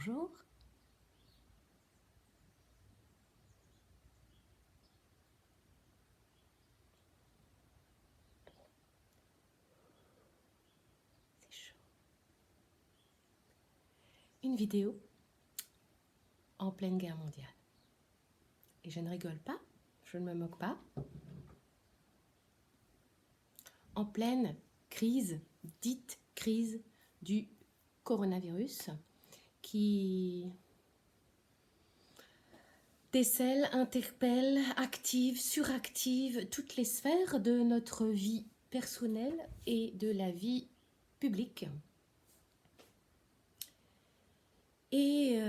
bonjour. C'est chaud. Une vidéo en pleine guerre mondiale. Et je ne rigole pas, je ne me moque pas. En pleine crise, dite crise du coronavirus, qui décèle, interpelle, active, suractive toutes les sphères de notre vie personnelle et de la vie publique. Et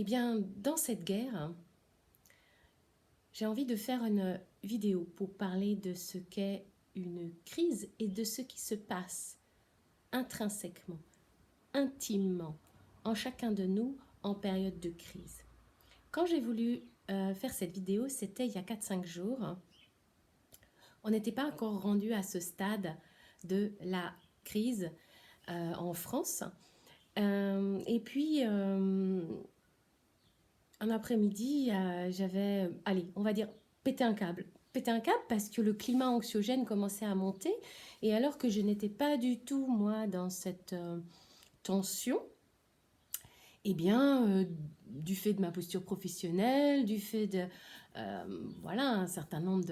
bien, dans cette guerre, j'ai envie de faire une vidéo pour parler de ce qu'est une crise et de ce qui se passe intrinsèquement, intimement, en chacun de nous en période de crise. Quand j'ai voulu faire cette vidéo, c'était il y a 4-5 jours. On n'était pas encore rendu à ce stade de la crise en France. Et puis, un après-midi, j'avais, allez, on va dire, pété un câble. Pété un câble parce que le climat anxiogène commençait à monter. Et alors que je n'étais pas du tout, moi, dans cette tension, eh bien, du fait de ma posture professionnelle, du fait de, voilà, un certain nombre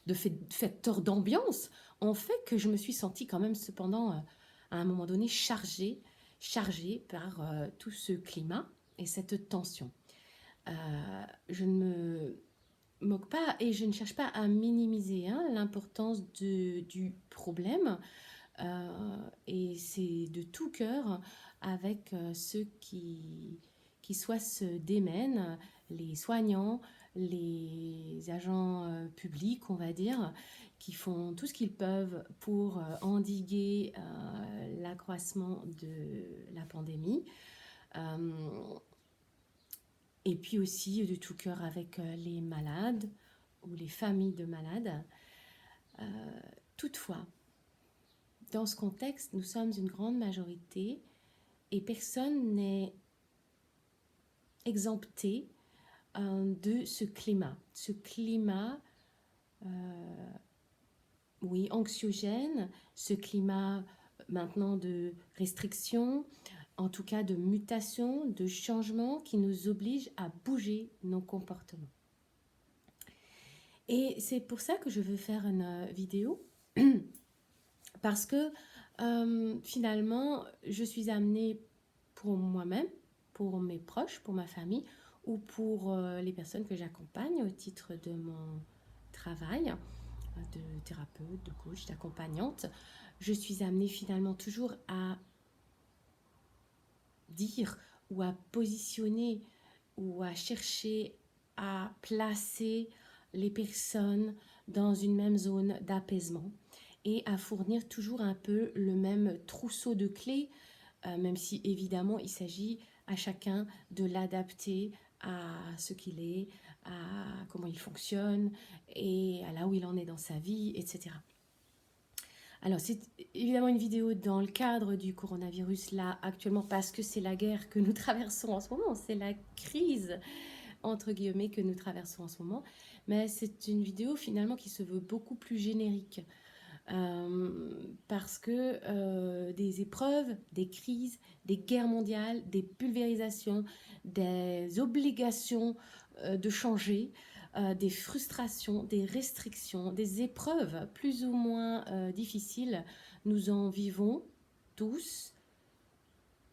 de facteurs d'ambiance, ont fait que je me suis sentie quand même, cependant, à un moment donné, chargée par tout ce climat et cette tension. Je ne me moque pas et je ne cherche pas à minimiser l'importance du problème. Et c'est de tout cœur avec ceux qui soit se démènent, les soignants, les agents publics, on va dire, qui font tout ce qu'ils peuvent pour endiguer l'accroissement de la pandémie. Et puis aussi de tout cœur avec les malades ou les familles de malades. Toutefois, dans ce contexte, nous sommes une grande majorité et personne n'est exempté de ce climat. Ce climat, oui, anxiogène, ce climat maintenant de restriction, en tout cas de mutation, de changement qui nous oblige à bouger nos comportements. Et c'est pour ça que je veux faire une vidéo, parce que finalement, je suis amenée pour moi-même, pour mes proches, pour ma famille, ou pour les personnes que j'accompagne au titre de mon travail de thérapeute, de coach, d'accompagnante, je suis amenée finalement toujours à dire ou à positionner ou à chercher à placer les personnes dans une même zone d'apaisement et à fournir toujours un peu le même trousseau de clés, même si évidemment il s'agit à chacun de l'adapter à ce qu'il est, à comment il fonctionne et à là où il en est dans sa vie, etc. Alors, c'est évidemment une vidéo dans le cadre du coronavirus, là, actuellement, parce que c'est la guerre que nous traversons en ce moment, c'est la crise, entre guillemets, que nous traversons en ce moment. Mais c'est une vidéo, finalement, qui se veut beaucoup plus générique, parce que des épreuves, des crises, des guerres mondiales, des pulvérisations, des obligations de changer, des frustrations, des restrictions, des épreuves plus ou moins difficiles, nous en vivons tous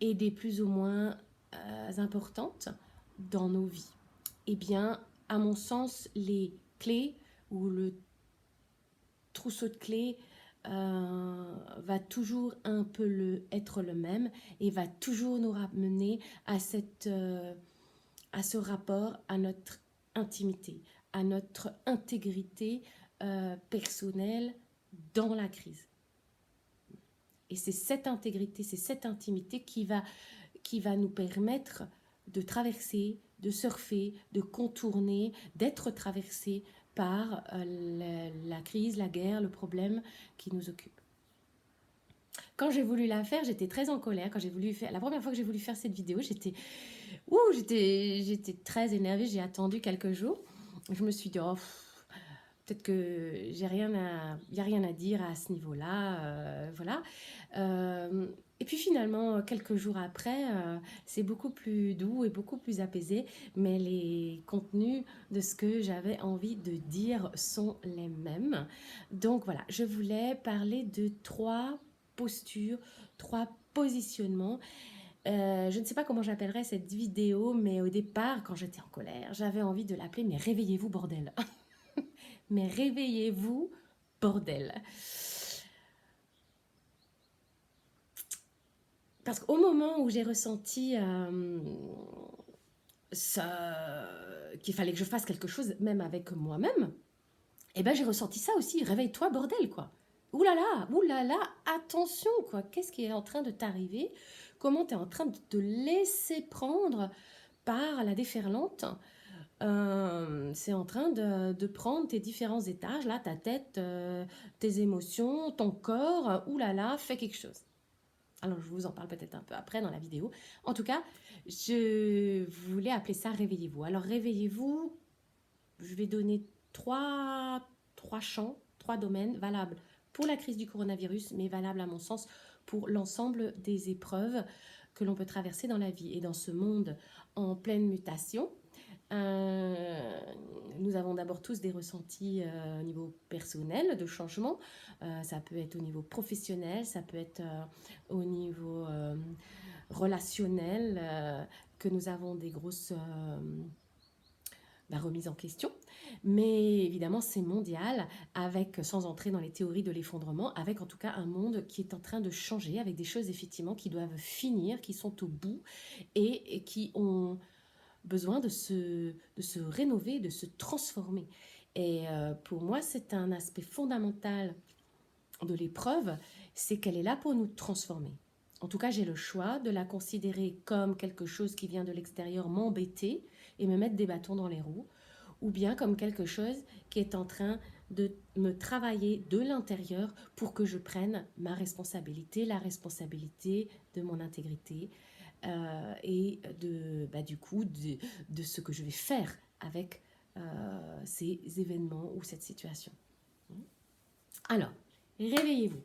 et des plus ou moins importantes dans nos vies. Eh bien, à mon sens, les clés ou le trousseau de clés va toujours un peu être le même et va toujours nous ramener à ce rapport à notre intimité, à notre intégrité personnelle dans la crise. Et c'est cette intégrité, c'est cette intimité qui va nous permettre de traverser, de surfer, de contourner, d'être traversé par la crise, la guerre, le problème qui nous occupe. Quand j'ai voulu la faire, j'étais très en colère. Quand j'ai voulu faire, la première fois que j'ai voulu faire cette vidéo, j'étais très énervée. J'ai attendu quelques jours. Je me suis dit, oh, peut-être que il y a rien à dire à ce niveau-là, voilà. Et puis finalement, quelques jours après, c'est beaucoup plus doux et beaucoup plus apaisé, mais les contenus de ce que j'avais envie de dire sont les mêmes. Donc voilà, je voulais parler de 3 postures, 3 positionnements. Je ne sais pas comment j'appellerais cette vidéo, mais au départ, quand j'étais en colère, j'avais envie de l'appeler « Mais réveillez-vous, bordel !» Mais réveillez-vous, bordel. Parce qu'au moment où j'ai ressenti qu'il fallait que je fasse quelque chose, même avec moi-même, eh ben j'ai ressenti ça aussi. Réveille-toi, bordel, quoi. Ouh là là, attention, quoi. Qu'est-ce qui est en train de t'arriver? Comment tu es en train de te laisser prendre par la déferlante? C'est en train de prendre tes différents étages, là, ta tête, tes émotions, ton corps. Ouh là là, fais quelque chose. Alors, je vous en parle peut-être un peu après dans la vidéo. En tout cas, je voulais appeler ça réveillez-vous. Alors, réveillez-vous, je vais donner trois champs, 3 domaines valables pour la crise du coronavirus, mais valables à mon sens pour l'ensemble des épreuves que l'on peut traverser dans la vie. Et dans ce monde en pleine mutation, nous avons d'abord tous des ressentis au niveau personnel de changement. Ça peut être au niveau professionnel, ça peut être au niveau relationnel, que nous avons des grosses remises en question. Mais évidemment, c'est mondial, avec, sans entrer dans les théories de l'effondrement, avec en tout cas un monde qui est en train de changer, avec des choses effectivement qui doivent finir, qui sont au bout et qui ont besoin de se rénover, de se transformer. Et pour moi, c'est un aspect fondamental de l'épreuve, c'est qu'elle est là pour nous transformer. En tout cas, j'ai le choix de la considérer comme quelque chose qui vient de l'extérieur m'embêter et me mettre des bâtons dans les roues, ou bien comme quelque chose qui est en train de me travailler de l'intérieur pour que je prenne ma responsabilité, la responsabilité de mon intégrité, et du coup de ce que je vais faire avec ces événements ou cette situation. Alors, réveillez-vous.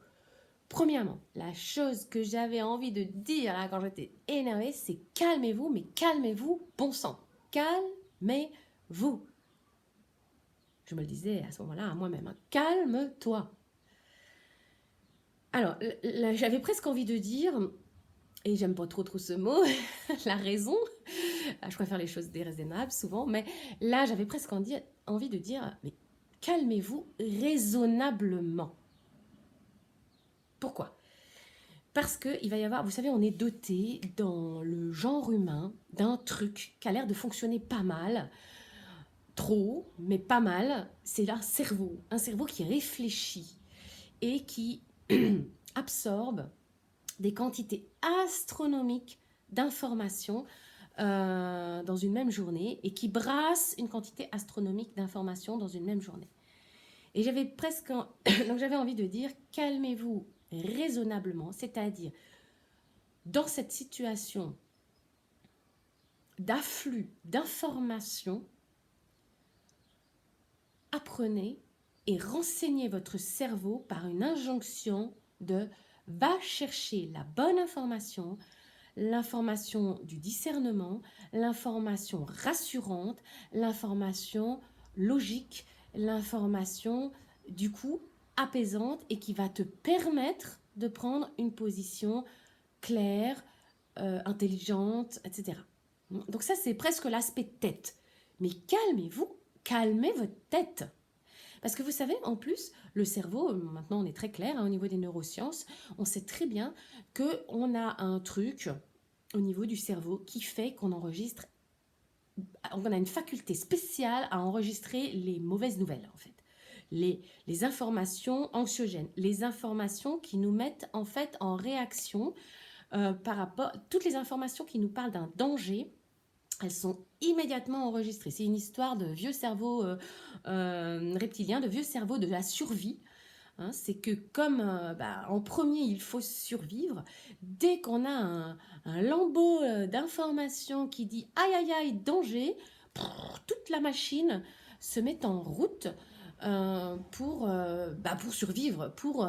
Premièrement, la chose que j'avais envie de dire là, quand j'étais énervée, c'est calmez-vous, mais calmez-vous, bon sang. Calmez-vous. Je me le disais à ce moment-là à moi-même, hein. Calme-toi. Alors, j'avais presque envie de dire, et j'aime pas trop ce mot, la raison. Je préfère les choses déraisonnables souvent, mais là, j'avais presque envie de dire, mais calmez-vous raisonnablement. Pourquoi? Parce qu'il va y avoir, vous savez, on est doté dans le genre humain d'un truc qui a l'air de fonctionner pas mal, trop, mais pas mal. C'est un cerveau qui réfléchit et qui absorbe des quantités astronomiques d'informations dans une même journée et qui brasse une quantité astronomique d'informations dans une même journée. Et donc j'avais envie de dire, calmez-vous raisonnablement, c'est-à-dire dans cette situation d'afflux d'informations, apprenez et renseignez votre cerveau par une injonction de va chercher la bonne information, l'information du discernement, l'information rassurante, l'information logique, l'information du coup apaisante et qui va te permettre de prendre une position claire, intelligente, etc. Donc ça, c'est presque l'aspect tête. Mais calmez-vous, calmez votre tête. Parce que vous savez, en plus, le cerveau, maintenant on est très clair au niveau des neurosciences, on sait très bien qu'on a un truc au niveau du cerveau qui fait qu'on enregistre, on a une faculté spéciale à enregistrer les mauvaises nouvelles en fait. Les informations anxiogènes, les informations qui nous mettent en fait en réaction par rapport, toutes les informations qui nous parlent d'un danger, elles sont immédiatement enregistrées. C'est une histoire de vieux cerveau reptilien, de vieux cerveau de la survie, hein. C'est que comme en premier, il faut survivre, dès qu'on a un lambeau d'informations qui dit aïe aïe aïe, danger, toute la machine se met en route pour survivre, pour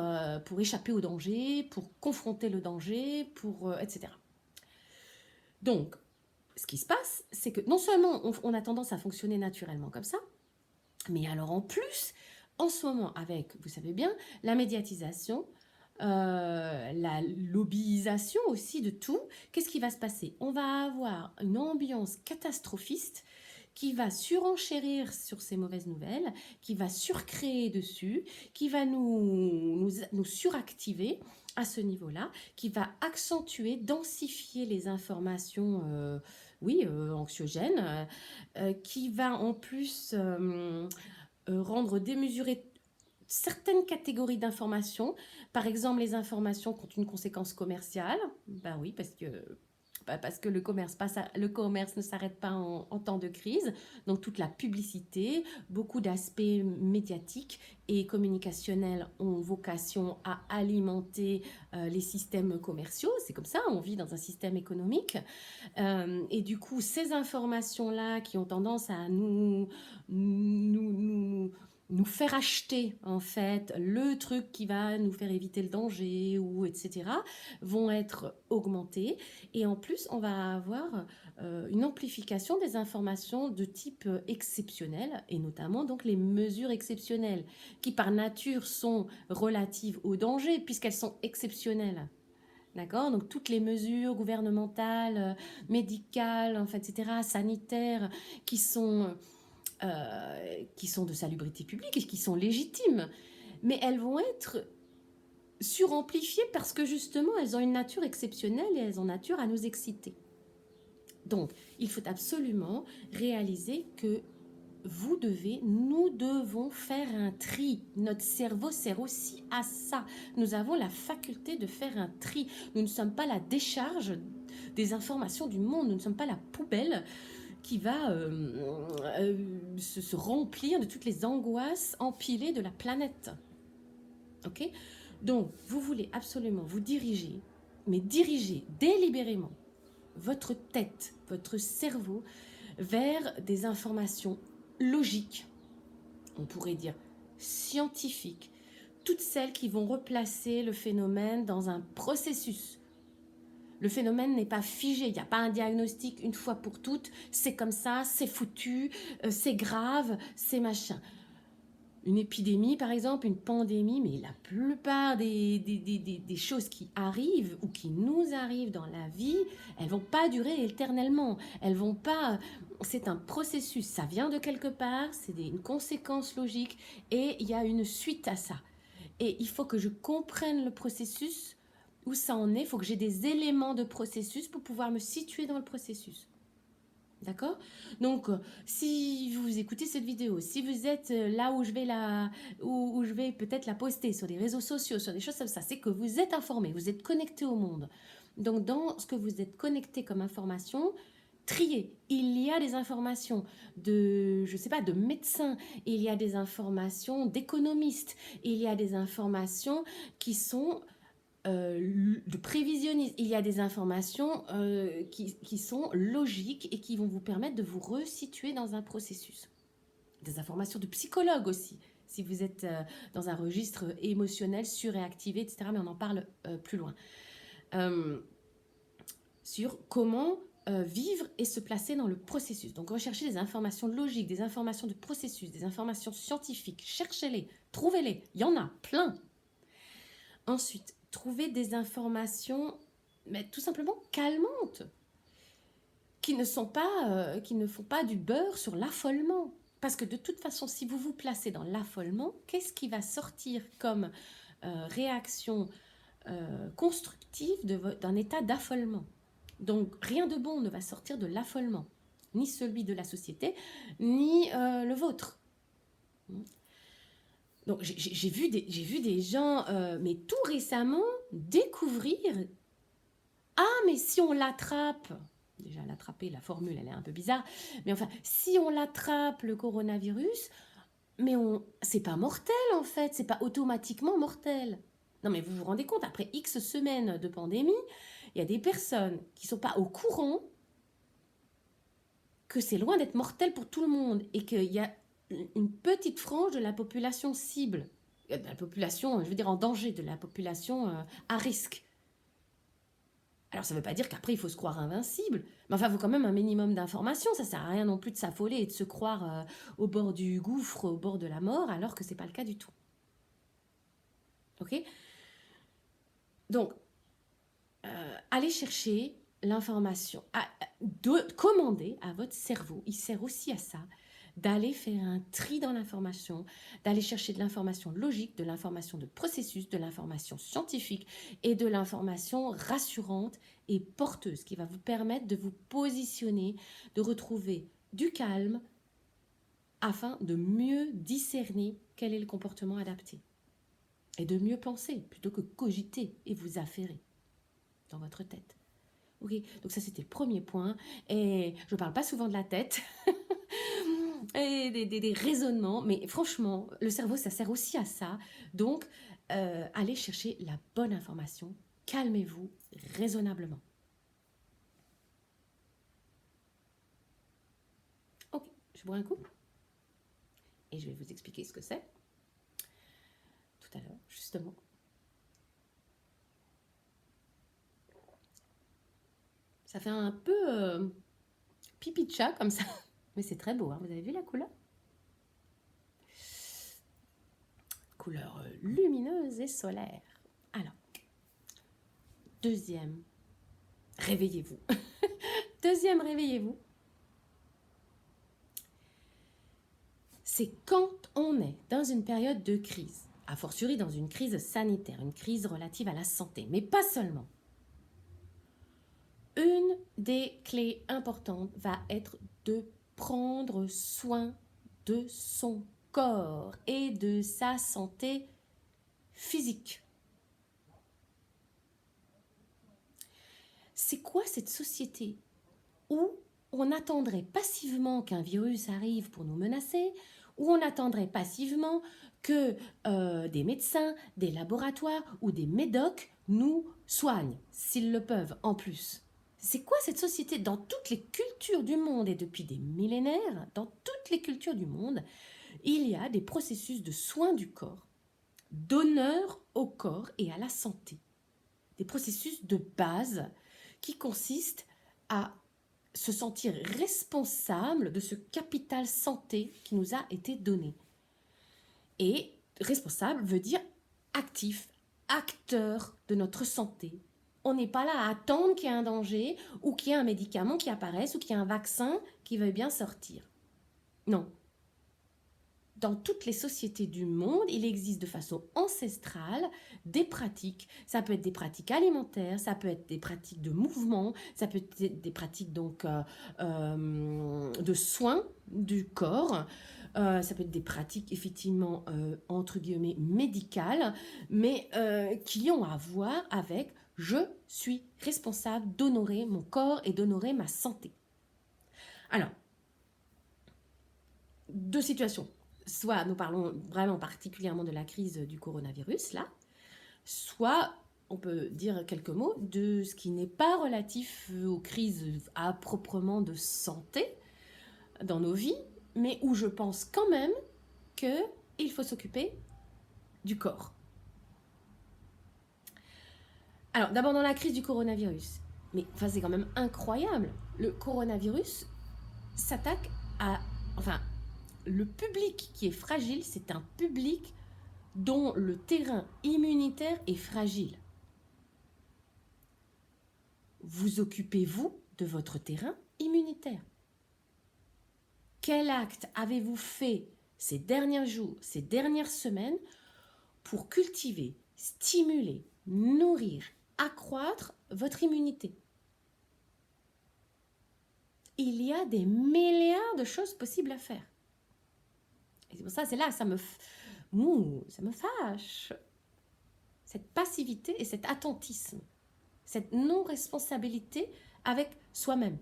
échapper au danger, pour confronter le danger, etc. Donc, ce qui se passe, c'est que non seulement on a tendance à fonctionner naturellement comme ça, mais alors en plus, en ce moment, avec, vous savez bien, la médiatisation, la lobbyisation aussi de tout, qu'est-ce qui va se passer? On va avoir une ambiance catastrophiste qui va surenchérir sur ces mauvaises nouvelles, qui va surcréer dessus, qui va nous suractiver à ce niveau-là, qui va accentuer, densifier les informations anxiogènes, qui va en plus rendre démesurées certaines catégories d'informations. Par exemple, les informations qui ont une conséquence commerciale. Ben oui, parce que le commerce ne s'arrête pas en temps de crise. Donc toute la publicité, beaucoup d'aspects médiatiques et communicationnels ont vocation à alimenter les systèmes commerciaux. C'est comme ça, on vit dans un système économique. Et du coup, ces informations-là qui ont tendance à nous faire acheter en fait le truc qui va nous faire éviter le danger ou etc. vont être augmentées et en plus on va avoir une amplification des informations de type exceptionnel et notamment donc les mesures exceptionnelles qui par nature sont relatives au danger puisqu'elles sont exceptionnelles. D'accord? Donc toutes les mesures gouvernementales, médicales, enfin, etc., sanitaires, qui sont de salubrité publique et qui sont légitimes, mais elles vont être suramplifiées parce que justement elles ont une nature exceptionnelle et elles ont nature à nous exciter. Donc il faut absolument réaliser que nous devons faire un tri. Notre cerveau sert aussi à ça. Nous avons la faculté de faire un tri. Nous ne sommes pas la décharge des informations du monde. Nous ne sommes pas la poubelle qui va se remplir de toutes les angoisses empilées de la planète. Ok ? Donc, vous voulez absolument vous diriger, mais diriger délibérément votre tête, votre cerveau vers des informations logiques, on pourrait dire scientifiques, toutes celles qui vont replacer le phénomène dans un processus. Le phénomène n'est pas figé, il n'y a pas un diagnostic une fois pour toutes, c'est comme ça, c'est foutu, c'est grave, c'est machin. Une épidémie par exemple, une pandémie, mais la plupart des choses qui arrivent ou qui nous arrivent dans la vie, elles vont pas durer éternellement, elles vont pas, c'est un processus, ça vient de quelque part, c'est une conséquence logique et il y a une suite à ça. Et il faut que je comprenne le processus, où ça en est, il faut que j'ai des éléments de processus pour pouvoir me situer dans le processus. D'accord ? Donc, si vous écoutez cette vidéo, si vous êtes là où je vais peut-être la poster sur des réseaux sociaux, sur des choses comme ça, c'est que vous êtes informé, vous êtes connecté au monde. Donc, dans ce que vous êtes connecté comme information, trier. Il y a des informations de médecins, il y a des informations d'économistes, il y a des informations qui sont de prévisionnisme. Il y a des informations qui sont logiques et qui vont vous permettre de vous resituer dans un processus. Des informations de psychologue aussi, si vous êtes dans un registre émotionnel surréactivé, etc. Mais on en parle plus loin. Sur comment vivre et se placer dans le processus. Donc recherchez des informations logiques, des informations de processus, des informations scientifiques. Cherchez-les, trouvez-les. Il y en a plein. Ensuite, trouver des informations, mais tout simplement calmantes, qui ne font pas du beurre sur l'affolement. Parce que de toute façon, si vous vous placez dans l'affolement, qu'est-ce qui va sortir comme réaction constructive d'un état d'affolement? Donc, rien de bon ne va sortir de l'affolement, ni celui de la société, ni le vôtre. Donc j'ai vu des gens, mais tout récemment, découvrir « Ah, mais si on l'attrape !» Déjà, l'attraper, la formule, elle est un peu bizarre. Mais enfin, si on l'attrape, le coronavirus, Mais c'est pas mortel en fait, c'est pas automatiquement mortel. Non mais vous vous rendez compte, après X semaines de pandémie, il y a des personnes qui sont pas au courant que c'est loin d'être mortel pour tout le monde et qu'il y a une petite frange de la population cible, de la population, je veux dire en danger, de la population à risque. Alors ça ne veut pas dire qu'après il faut se croire invincible, mais enfin il faut quand même un minimum d'informations, ça sert à rien non plus de s'affoler et de se croire au bord du gouffre, au bord de la mort, alors que c'est pas le cas du tout. Ok? Donc, allez chercher l'information, commander à votre cerveau, il sert aussi à ça, d'aller faire un tri dans l'information, d'aller chercher de l'information logique, de l'information de processus, de l'information scientifique et de l'information rassurante et porteuse qui va vous permettre de vous positionner, de retrouver du calme afin de mieux discerner quel est le comportement adapté et de mieux penser plutôt que cogiter et vous affairer dans votre tête. Ok, donc ça c'était le premier point. Et je ne parle pas souvent de la tête et des raisonnements, mais franchement, le cerveau, ça sert aussi à ça. Donc, allez chercher la bonne information. Calmez-vous raisonnablement. Ok, je bois un coup et je vais vous expliquer ce que c'est tout à l'heure, justement. Ça fait un peu pipi de chat comme ça, mais c'est très beau, hein. Vous avez vu la couleur? Couleur lumineuse et solaire. Alors, deuxième, réveillez-vous. Deuxième, réveillez-vous. C'est quand on est dans une période de crise, a fortiori dans une crise sanitaire, une crise relative à la santé, mais pas seulement. Une des clés importantes va être de prendre soin de son corps et de sa santé physique. C'est quoi cette société où on attendrait passivement qu'un virus arrive pour nous menacer, où on attendrait passivement que des médecins, des laboratoires ou des médocs nous soignent, s'ils le peuvent en plus? C'est quoi cette société? Dans toutes les cultures du monde et depuis des millénaires, dans toutes les cultures du monde, il y a des processus de soins du corps, d'honneur au corps et à la santé. Des processus de base qui consistent à se sentir responsable de ce capital santé qui nous a été donné. Et responsable veut dire actif, acteur de notre santé. On n'est pas là à attendre qu'il y ait un danger ou qu'il y ait un médicament qui apparaisse ou qu'il y ait un vaccin qui veuille bien sortir. Non. Dans toutes les sociétés du monde, il existe de façon ancestrale des pratiques. Ça peut être des pratiques alimentaires, ça peut être des pratiques de mouvement, ça peut être des pratiques donc de soins du corps. Ça peut être des pratiques effectivement entre guillemets médicales, mais qui ont à voir avec je suis responsable d'honorer mon corps et d'honorer ma santé. Alors, deux situations. Soit nous parlons vraiment particulièrement de la crise du coronavirus, là, soit on peut dire quelques mots de ce qui n'est pas relatif aux crises à proprement de santé dans nos vies, mais où je pense quand même qu'il faut s'occuper du corps. Alors, d'abord dans la crise du coronavirus, mais enfin, c'est quand même incroyable. Le coronavirus s'attaque à... Enfin, le public qui est fragile, c'est un public dont le terrain immunitaire est fragile. Vous occupez-vous de votre terrain immunitaire? Quel acte avez-vous fait ces derniers jours, ces dernières semaines pour cultiver, stimuler, nourrir, accroître votre immunité? Il y a des milliards de choses possibles à faire. Et c'est pour ça, c'est là, ça me fâche. Cette passivité et cet attentisme, cette non-responsabilité avec soi-même.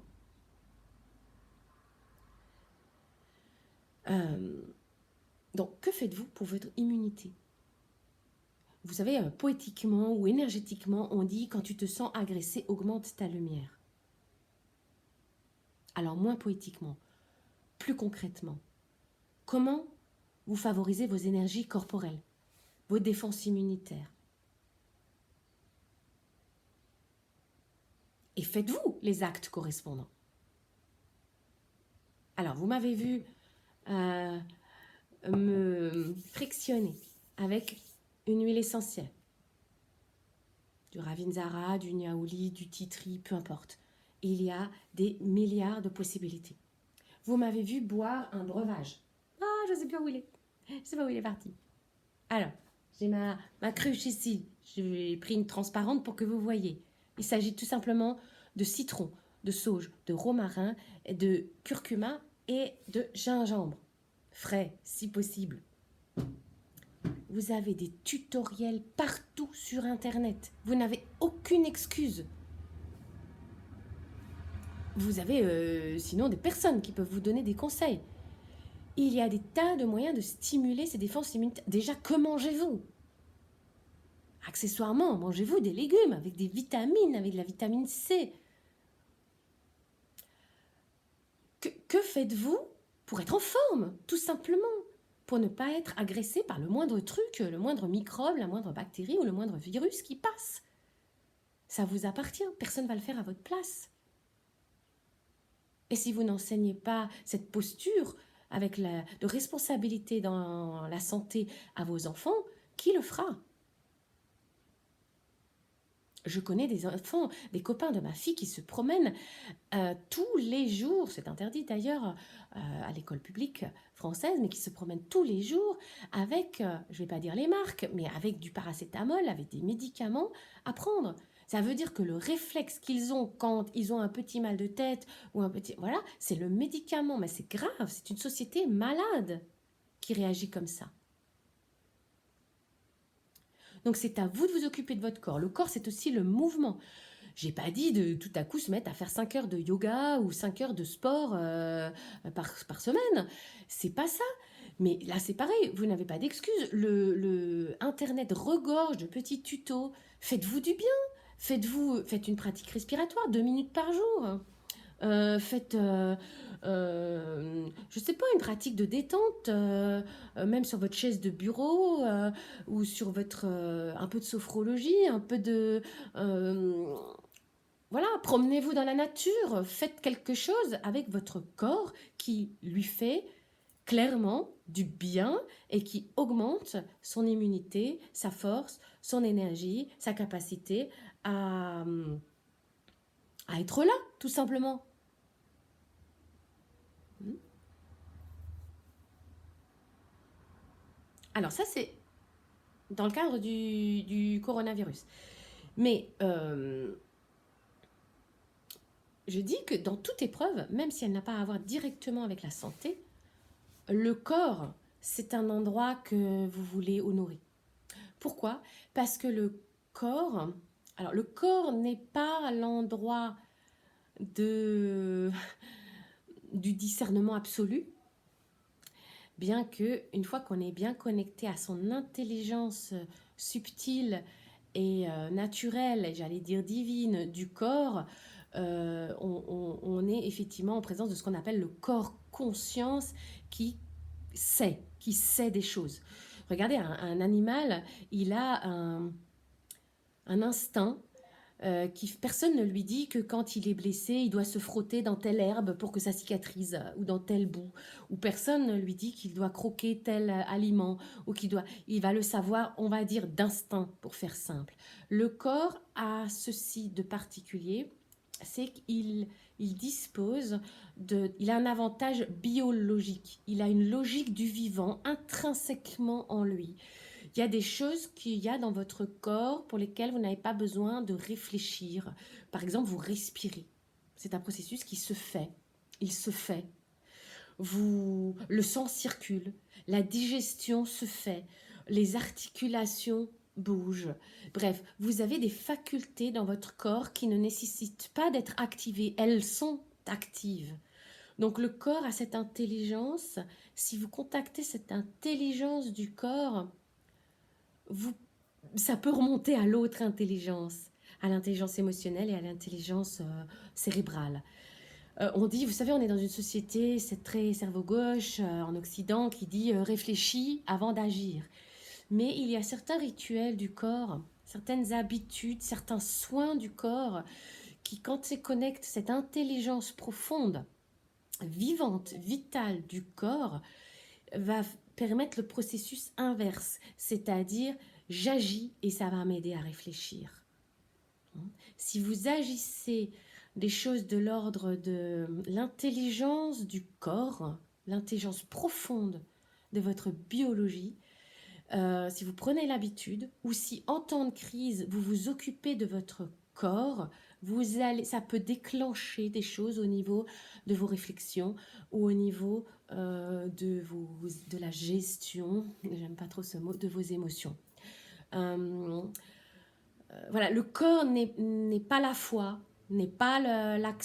Donc, que faites-vous pour votre immunité? Vous savez, poétiquement ou énergétiquement, on dit quand tu te sens agressé, augmente ta lumière. Alors, moins poétiquement, plus concrètement, comment vous favorisez vos énergies corporelles, vos défenses immunitaires? Et faites-vous les actes correspondants. Alors, vous m'avez vu me frictionner avec une huile essentielle. Du Ravinzara, du Niaouli, du Titri, peu importe. Il y a des milliards de possibilités. Vous m'avez vu boire un breuvage. Ah, je ne sais plus où il est. Je ne sais pas où il est parti. Alors, j'ai ma cruche ici. J'ai pris une transparente pour que vous voyez. Il s'agit tout simplement de citron, de sauge, de romarin, de curcuma et de gingembre. Frais, si possible. Vous avez des tutoriels partout sur Internet. Vous n'avez aucune excuse. Vous avez sinon des personnes qui peuvent vous donner des conseils. Il y a des tas de moyens de stimuler ces défenses immunitaires. Déjà, que mangez-vous? Accessoirement, mangez-vous des légumes avec des vitamines, avec de la vitamine C. Que faites-vous pour être en forme, tout simplement? Pour ne pas être agressé par le moindre truc, le moindre microbe, la moindre bactérie ou le moindre virus qui passe. Ça vous appartient, personne ne va le faire à votre place. Et si vous n'enseignez pas cette posture avec de responsabilité dans la santé à vos enfants, qui le fera? Je connais des enfants, des copains de ma fille qui se promènent tous les jours, c'est interdit d'ailleurs à l'école publique française, mais qui se promènent tous les jours avec, je ne vais pas dire les marques, mais avec du paracétamol, avec des médicaments à prendre. Ça veut dire que le réflexe qu'ils ont quand ils ont un petit mal de tête ou un petit... Voilà, c'est le médicament, mais c'est grave, c'est une société malade qui réagit comme ça. Donc c'est à vous de vous occuper de votre corps. Le corps, c'est aussi le mouvement. J'ai pas dit de tout à coup se mettre à faire 5 heures de yoga ou 5 heures de sport par semaine. C'est pas ça. Mais là, c'est pareil, vous n'avez pas d'excuses. Le Internet regorge de petits tutos. Faites-vous du bien. Faites une pratique respiratoire, 2 minutes par jour. Faites, je sais pas, une pratique de détente, même sur votre chaise de bureau ou sur votre un peu de sophrologie, un peu de voilà, promenez-vous dans la nature, faites quelque chose avec votre corps qui lui fait clairement du bien et qui augmente son immunité, sa force, son énergie, sa capacité à être là, tout simplement. Alors ça, c'est dans le cadre du coronavirus. Mais je dis que dans toute épreuve, même si elle n'a pas à voir directement avec la santé, le corps, c'est un endroit que vous voulez honorer. Pourquoi? Parce que alors le corps n'est pas l'endroit du discernement absolu, bien que une fois qu'on est bien connecté à son intelligence subtile et naturelle, et j'allais dire divine, du corps, on est effectivement en présence de ce qu'on appelle le corps conscience qui sait des choses. Regardez, un animal, il a un instinct personne ne lui dit que quand il est blessé, il doit se frotter dans telle herbe pour que ça cicatrise ou dans tel bout. Ou personne ne lui dit qu'il doit croquer tel aliment ou il va le savoir, on va dire d'instinct pour faire simple. Le corps a ceci de particulier, c'est qu'il il a un avantage biologique. Il a une logique du vivant intrinsèquement en lui. Il y a des choses qu'il y a dans votre corps pour lesquelles vous n'avez pas besoin de réfléchir. Par exemple, vous respirez. C'est un processus qui se fait. Il se fait. Le sang circule. La digestion se fait. Les articulations bougent. Bref, vous avez des facultés dans votre corps qui ne nécessitent pas d'être activées. Elles sont actives. Donc le corps a cette intelligence. Si vous contactez cette intelligence du corps, ça peut remonter à l'autre intelligence, à l'intelligence émotionnelle et à l'intelligence cérébrale. On dit, vous savez, on est dans une société, c'est très cerveau gauche en Occident, qui dit réfléchis avant d'agir. Mais il y a certains rituels du corps, certaines habitudes, certains soins du corps qui, quand c'est connecté, cette intelligence profonde, vivante, vitale du corps, va permettre le processus inverse, c'est-à-dire j'agis et ça va m'aider à réfléchir. Si vous agissez des choses de l'ordre de l'intelligence du corps, l'intelligence profonde de votre biologie, si vous prenez l'habitude, ou si en temps de crise, vous vous occupez de votre corps, ça peut déclencher des choses au niveau de vos réflexions ou au niveau de la gestion, j'aime pas trop ce mot, de vos émotions. Voilà, le corps n'est pas la foi, n'est pas la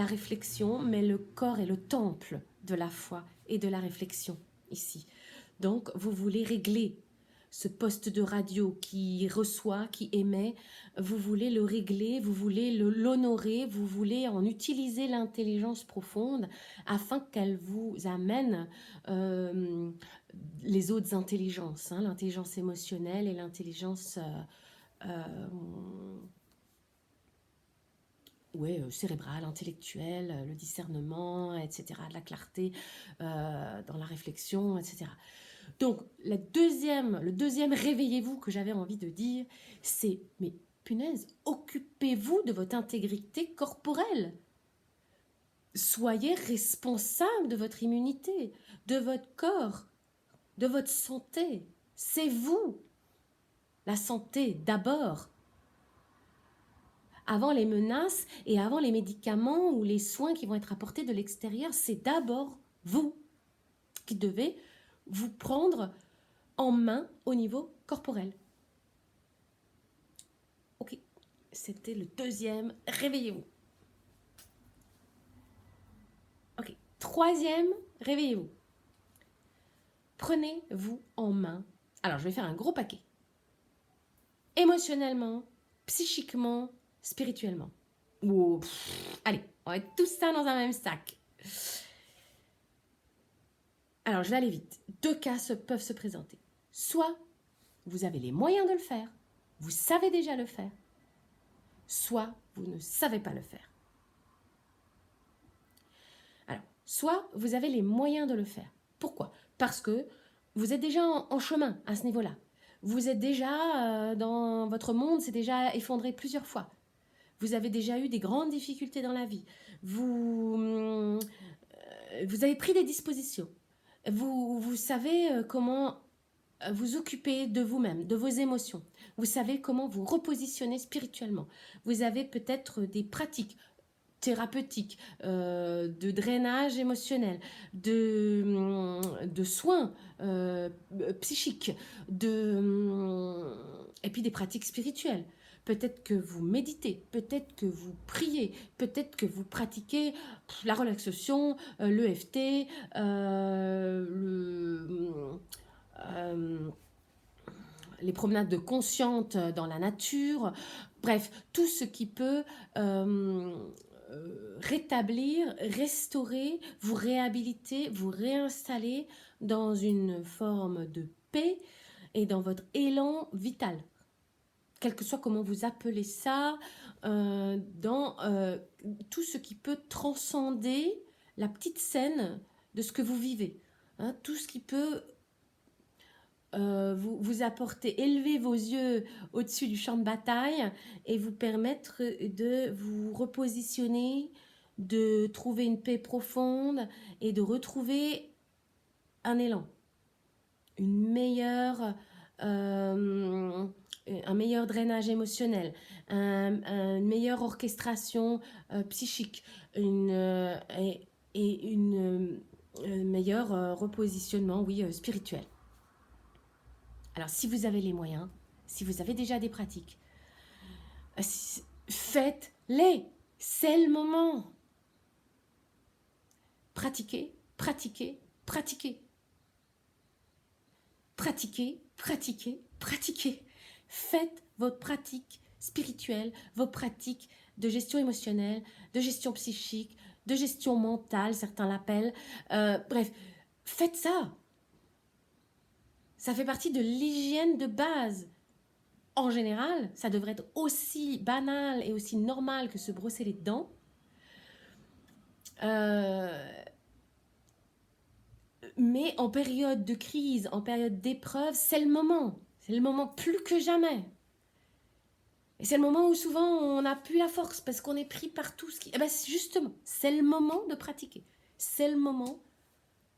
réflexion, mais le corps est le temple de la foi et de la réflexion ici. Donc, vous voulez régler ce poste de radio qui reçoit, qui émet, vous voulez le régler, vous voulez l'honorer, vous voulez en utiliser l'intelligence profonde afin qu'elle vous amène les autres intelligences, hein, l'intelligence émotionnelle et l'intelligence cérébrale, intellectuelle, le discernement, etc., la clarté dans la réflexion, etc. Donc, le deuxième réveillez-vous que j'avais envie de dire, c'est, mais punaise, occupez-vous de votre intégrité corporelle. Soyez responsable de votre immunité, de votre corps, de votre santé. C'est vous. La santé d'abord. Avant les menaces et avant les médicaments ou les soins qui vont être apportés de l'extérieur, c'est d'abord vous qui devez vous prendre en main au niveau corporel. Ok, c'était le deuxième, réveillez-vous. Ok, troisième, réveillez-vous. Prenez-vous en main. Alors, je vais faire un gros paquet. Émotionnellement, psychiquement, spirituellement. Allez, on va mettre tout ça dans un même sac. Alors, je vais aller vite. Deux cas peuvent se présenter. Soit vous avez les moyens de le faire, vous savez déjà le faire, soit vous ne savez pas le faire. Alors, soit vous avez les moyens de le faire. Pourquoi? Parce que vous êtes déjà en chemin à ce niveau-là. Vous êtes déjà dans votre monde, s'est déjà effondré plusieurs fois. Vous avez déjà eu des grandes difficultés dans la vie. Vous avez pris des dispositions. Vous savez comment vous occuper de vous-même, de vos émotions. Vous savez comment vous repositionner spirituellement. Vous avez peut-être des pratiques thérapeutiques, de drainage émotionnel, de soins psychiques, et puis des pratiques spirituelles. Peut-être que vous méditez, peut-être que vous priez, peut-être que vous pratiquez la relaxation, l'EFT, les promenades de consciente dans la nature, bref, tout ce qui peut rétablir, restaurer, vous réhabiliter, vous réinstaller dans une forme de paix et dans votre élan vital. Quel que soit comment vous appelez ça, dans tout ce qui peut transcender la petite scène de ce que vous vivez. Hein, tout ce qui peut vous apporter, élever vos yeux au-dessus du champ de bataille et vous permettre de vous repositionner, de trouver une paix profonde et de retrouver un élan, un meilleur drainage émotionnel, une meilleure orchestration psychique, et une meilleur repositionnement, spirituel. Alors, si vous avez les moyens, si vous avez déjà des pratiques, faites-les. C'est le moment. pratiquez, pratiquez, pratiquez. Pratiquez, pratiquez, pratiquez. Faites votre pratique spirituelle, vos pratiques de gestion émotionnelle, de gestion psychique, de gestion mentale, certains l'appellent. Bref, faites ça. Ça fait partie de l'hygiène de base. En général, ça devrait être aussi banal et aussi normal que se brosser les dents. Mais en période de crise, en période d'épreuve, c'est le moment. C'est le moment plus que jamais. Et c'est le moment où souvent on n'a plus la force parce qu'on est pris par tout ce qui... Eh ben justement, c'est le moment de pratiquer. C'est le moment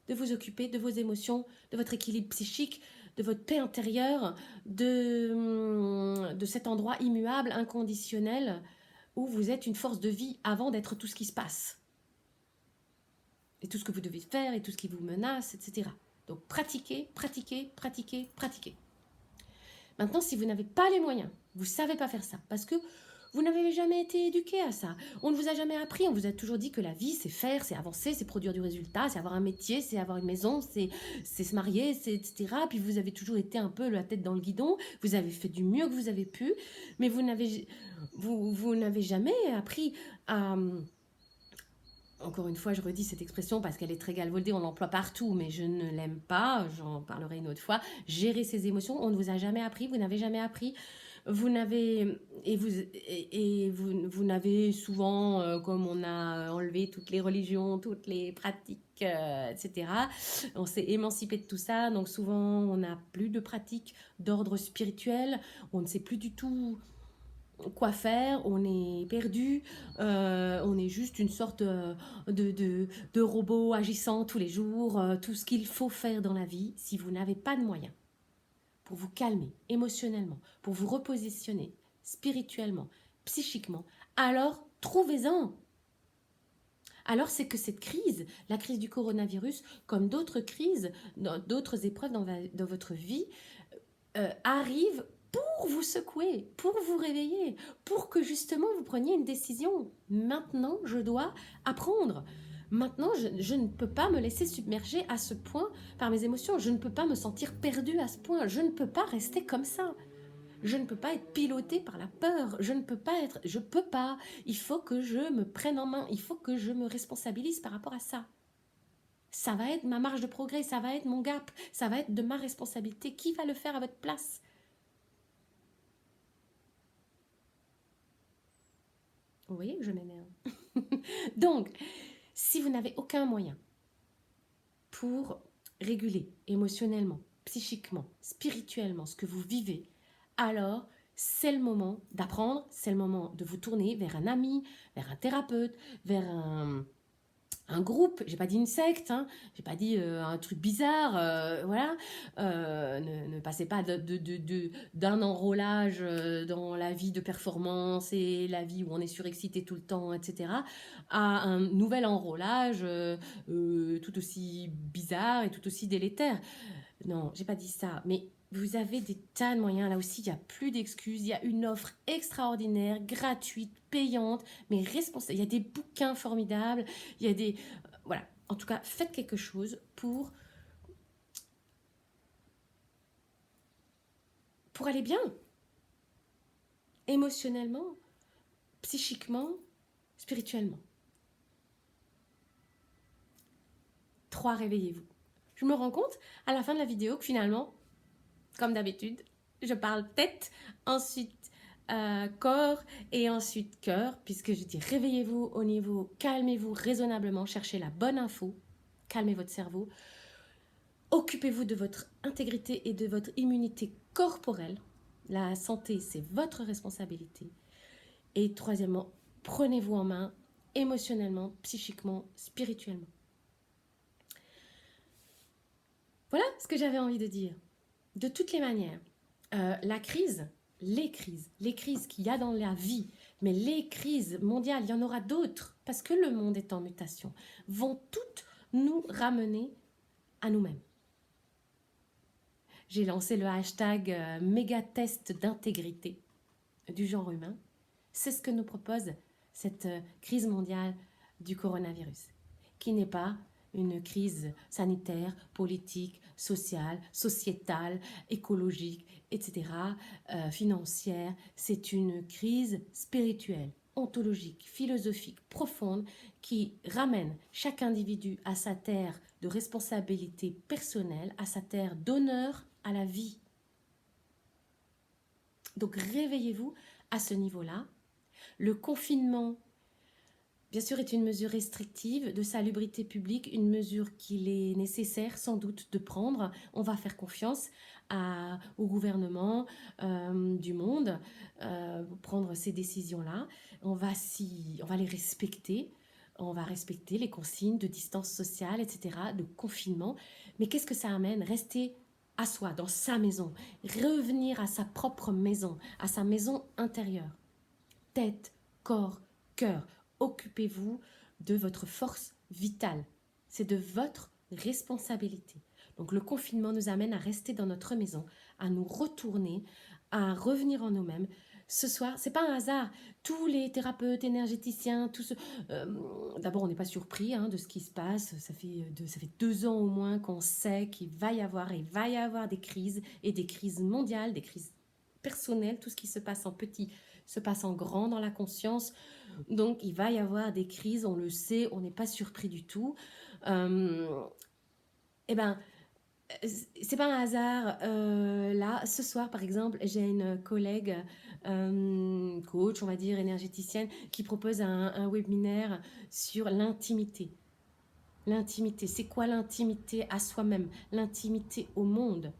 de vous occuper de vos émotions, de votre équilibre psychique, de votre paix intérieure, de cet endroit immuable, inconditionnel, où vous êtes une force de vie avant d'être tout ce qui se passe. Et tout ce que vous devez faire, et tout ce qui vous menace, etc. Donc pratiquez, pratiquez, pratiquez, pratiquez. Maintenant, si vous n'avez pas les moyens, vous ne savez pas faire ça, parce que vous n'avez jamais été éduqué à ça. On ne vous a jamais appris, on vous a toujours dit que la vie, c'est faire, c'est avancer, c'est produire du résultat, c'est avoir un métier, c'est avoir une maison, c'est se marier, etc. Puis vous avez toujours été un peu la tête dans le guidon, vous avez fait du mieux que vous avez pu, mais vous n'avez jamais appris à... Encore une fois, je redis cette expression parce qu'elle est très galvaudée, on l'emploie partout, mais je ne l'aime pas, j'en parlerai une autre fois. Gérer ses émotions, on ne vous a jamais appris, vous n'avez jamais appris. Vous n'avez vous n'avez souvent, comme on a enlevé toutes les religions, toutes les pratiques, etc. On s'est émancipé de tout ça, donc souvent on n'a plus de pratiques d'ordre spirituel, on ne sait plus du tout quoi faire, on est perdu, on est juste une sorte de robot agissant tous les jours, tout ce qu'il faut faire dans la vie. Si vous n'avez pas de moyens pour vous calmer émotionnellement, pour vous repositionner spirituellement, psychiquement, alors trouvez-en. Alors c'est que cette crise, la crise du coronavirus, comme d'autres crises, d'autres épreuves dans votre vie, arrive pour vous secouer, pour vous réveiller, pour que justement vous preniez une décision. Maintenant, je dois apprendre. Maintenant, je ne peux pas me laisser submerger à ce point par mes émotions. Je ne peux pas me sentir perdue à ce point. Je ne peux pas rester comme ça. Je ne peux pas être pilotée par la peur. Je ne peux pas être... Je peux pas. Il faut que je me prenne en main. Il faut que je me responsabilise par rapport à ça. Ça va être ma marge de progrès. Ça va être mon gap. Ça va être de ma responsabilité. Qui va le faire à votre place ? Vous voyez que je m'énerve. Donc, si vous n'avez aucun moyen pour réguler émotionnellement, psychiquement, spirituellement ce que vous vivez, alors c'est le moment d'apprendre, c'est le moment de vous tourner vers un ami, vers un thérapeute, vers un groupe, j'ai pas dit une secte, hein, j'ai pas dit un truc bizarre, voilà. Ne passez pas d'un enrôlage dans la vie de performance et la vie où on est surexcité tout le temps, etc., à un nouvel enrôlage tout aussi bizarre et tout aussi délétère. Non, j'ai pas dit ça, mais vous avez des tas de moyens. Là aussi, il n'y a plus d'excuses. Il y a une offre extraordinaire, gratuite, payante, mais responsable. Il y a des bouquins formidables. Il y a des... voilà. En tout cas, faites quelque chose pour aller bien. Émotionnellement, psychiquement, spirituellement. 3, réveillez-vous. Je me rends compte à la fin de la vidéo que finalement, comme d'habitude, je parle tête, ensuite corps et ensuite cœur, puisque je dis réveillez-vous au niveau, calmez-vous raisonnablement, cherchez la bonne info, calmez votre cerveau, occupez-vous de votre intégrité et de votre immunité corporelle. La santé, c'est votre responsabilité. Et troisièmement, prenez-vous en main émotionnellement, psychiquement, spirituellement. Voilà ce que j'avais envie de dire. De toutes les manières, la crise, les crises qu'il y a dans la vie, mais les crises mondiales, il y en aura d'autres, parce que le monde est en mutation, vont toutes nous ramener à nous-mêmes. J'ai lancé le hashtag méga-test d'intégrité du genre humain. C'est ce que nous propose cette crise mondiale du coronavirus, qui n'est pas une crise sanitaire, politique, sociale, sociétale, écologique, etc., financière. C'est une crise spirituelle, ontologique, philosophique, profonde, qui ramène chaque individu à sa terre de responsabilité personnelle, à sa terre d'honneur à la vie. Donc réveillez-vous à ce niveau-là. Le confinement, bien sûr, est une mesure restrictive de salubrité publique, une mesure qu'il est nécessaire sans doute de prendre. On va faire confiance au gouvernement du monde pour prendre ces décisions-là. On va les respecter. On va respecter les consignes de distance sociale, etc., de confinement. Mais qu'est-ce que ça amène? Rester à soi, dans sa maison. Revenir à sa propre maison, à sa maison intérieure. Tête, corps, cœur. Occupez-vous de votre force vitale. C'est de votre responsabilité. Donc le confinement nous amène à rester dans notre maison, à nous retourner, à revenir en nous-mêmes. Ce soir, c'est pas un hasard. Tous les thérapeutes, énergéticiens, tous ceux, d'abord, on n'est pas surpris de ce qui se passe. Ça fait 2 ans au moins qu'on sait qu'il va y avoir des crises, et des crises mondiales, des crises personnelles. Tout ce qui se passe en petit se passe en grand dans la conscience. Donc, il va y avoir des crises, on le sait, on n'est pas surpris du tout. Eh ben, c'est pas un hasard. Là, ce soir, par exemple, j'ai une collègue coach, on va dire, énergéticienne, qui propose un webinaire sur l'intimité. L'intimité, c'est quoi l'intimité à soi-même? L'intimité au monde.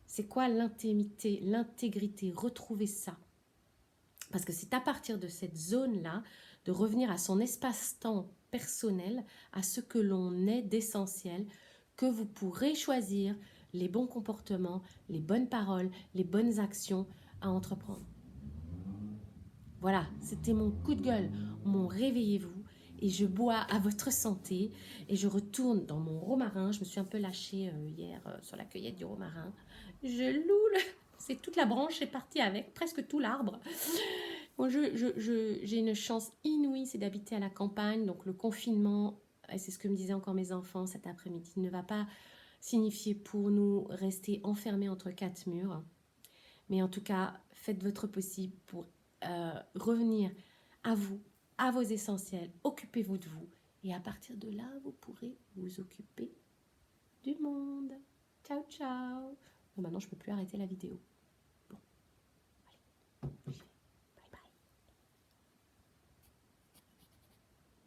C'est quoi l'intimité, l'intégrité? Retrouver ça. Parce que c'est à partir de cette zone-là, de revenir à son espace-temps personnel, à ce que l'on est d'essentiel, que vous pourrez choisir les bons comportements, les bonnes paroles, les bonnes actions à entreprendre. Voilà, c'était mon coup de gueule, mon réveillez-vous, et je bois à votre santé, et je retourne dans mon romarin. Je me suis un peu lâchée hier sur la cueillette du romarin. Je loule, c'est toute la branche est partie avec, presque tout l'arbre. Bon, j'ai une chance inouïe, c'est d'habiter à la campagne, donc le confinement, et c'est ce que me disaient encore mes enfants cet après-midi, ne va pas signifier pour nous rester enfermés entre 4 murs. Mais en tout cas, faites votre possible pour revenir à vous, à vos essentiels, occupez-vous de vous, et à partir de là, vous pourrez vous occuper du monde. Ciao, ciao. Bon, maintenant, je ne peux plus arrêter la vidéo.